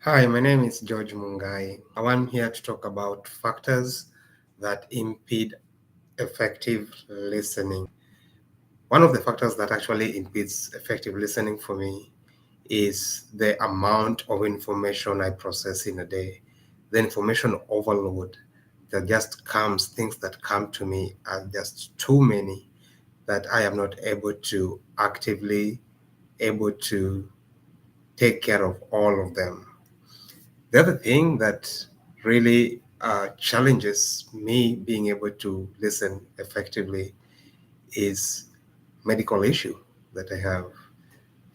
Hi, my name is George Mungai. I'm here to talk about factors that impede effective listening. One of the factors that actually impedes effective listening for me is the amount of information I process in a day. The information overload that just comes, things that come to me are just too many that I am not able to take care of all of them. The other thing that really challenges me being able to listen effectively is medical issue that I have.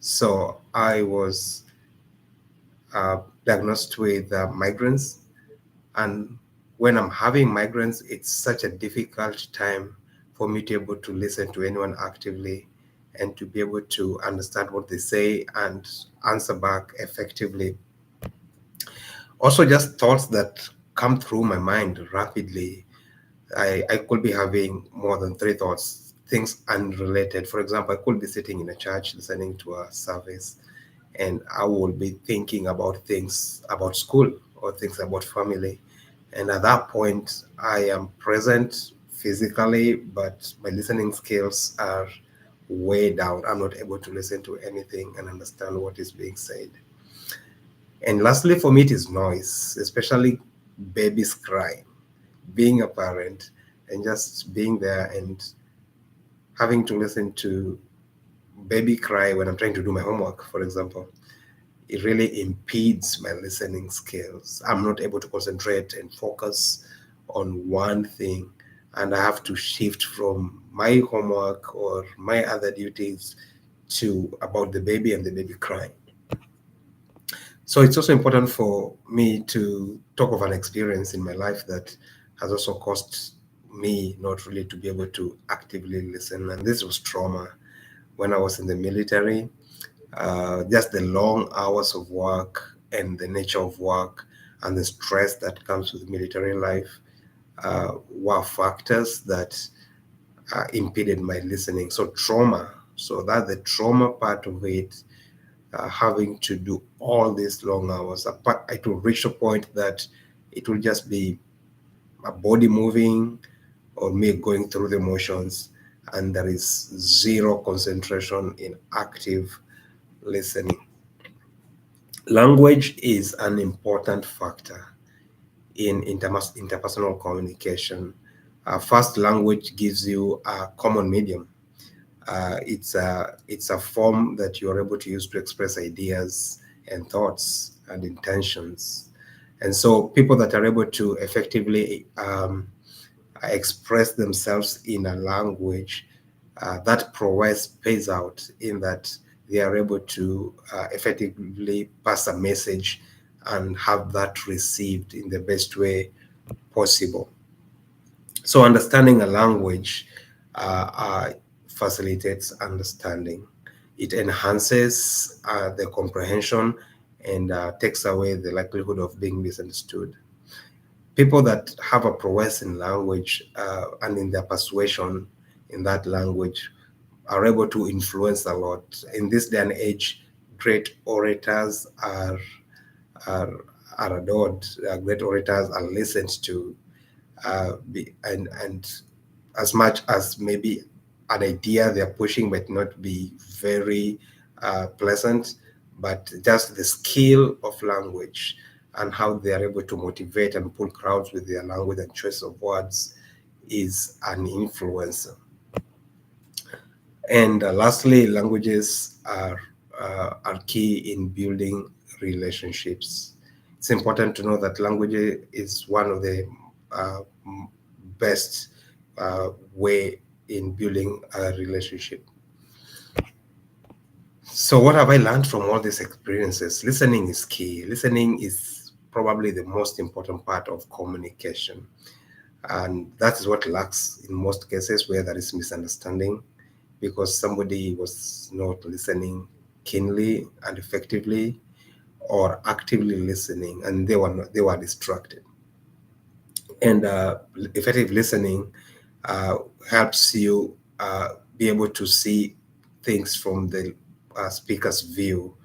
So I was diagnosed with migraines, and when I'm having migraines, it's such a difficult time for me to be able to listen to anyone actively and to be able to understand what they say and answer back effectively. Also, just thoughts that come through my mind rapidly. I could be having more than three thoughts, things unrelated. For example, I could be sitting in a church listening to a service, and I will be thinking about things about school or things about family. And at that point, I am present physically, but my listening skills are way down. I'm not able to listen to anything and understand what is being said. And lastly, for me, it is noise, especially babies crying. Being a parent and just being there and having to listen to baby cry when I'm trying to do my homework, for example, it really impedes my listening skills. I'm not able to concentrate and focus on one thing, and I have to shift from my homework or my other duties to about the baby and the baby crying. So it's also important for me to talk of an experience in my life that has also caused me not really to be able to actively listen. And this was trauma when I was in the military. Just the long hours of work and the nature of work and the stress that comes with military life were factors that impeded my listening. So trauma. So that the trauma part of it, having to do all these long hours. It will reach a point that it will just be my body moving or me going through the motions, and there is zero concentration in active listening. Language is an important factor in interpersonal communication. First, language gives you a common medium. It's a form that you're able to use to express ideas and thoughts and intentions. And so people that are able to effectively express themselves in a language that provides pays out in that they are able to effectively pass a message and have that received in the best way possible. So understanding a language facilitates understanding. It enhances the comprehension and takes away the likelihood of being misunderstood. People that have a prowess in language and in their persuasion in that language are able to influence a lot. In this day and age, great orators are, are adored. Great orators are listened to, and as much as maybe an idea they're pushing might not be very pleasant, but just the skill of language and how they are able to motivate and pull crowds with their language and choice of words is an influencer. And lastly, languages are key in building relationships. It's important to know that language is one of the best way in building a relationship. So, what have I learned from all these experiences? Listening is key. Listening is probably the most important part of communication. And that is what lacks in most cases where there is misunderstanding because somebody was not listening keenly and effectively or actively listening and they were distracted. And effective listening uh, helps you be able to see things from the speaker's view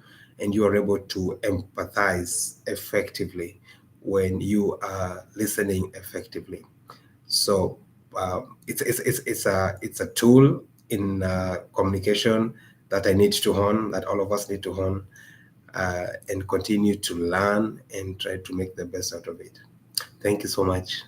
and you are able to empathize effectively when you are listening effectively. So it's a tool in communication that I need to hone, that all of us need to hone, and continue to learn and try to make the best out of it. Thank you so much.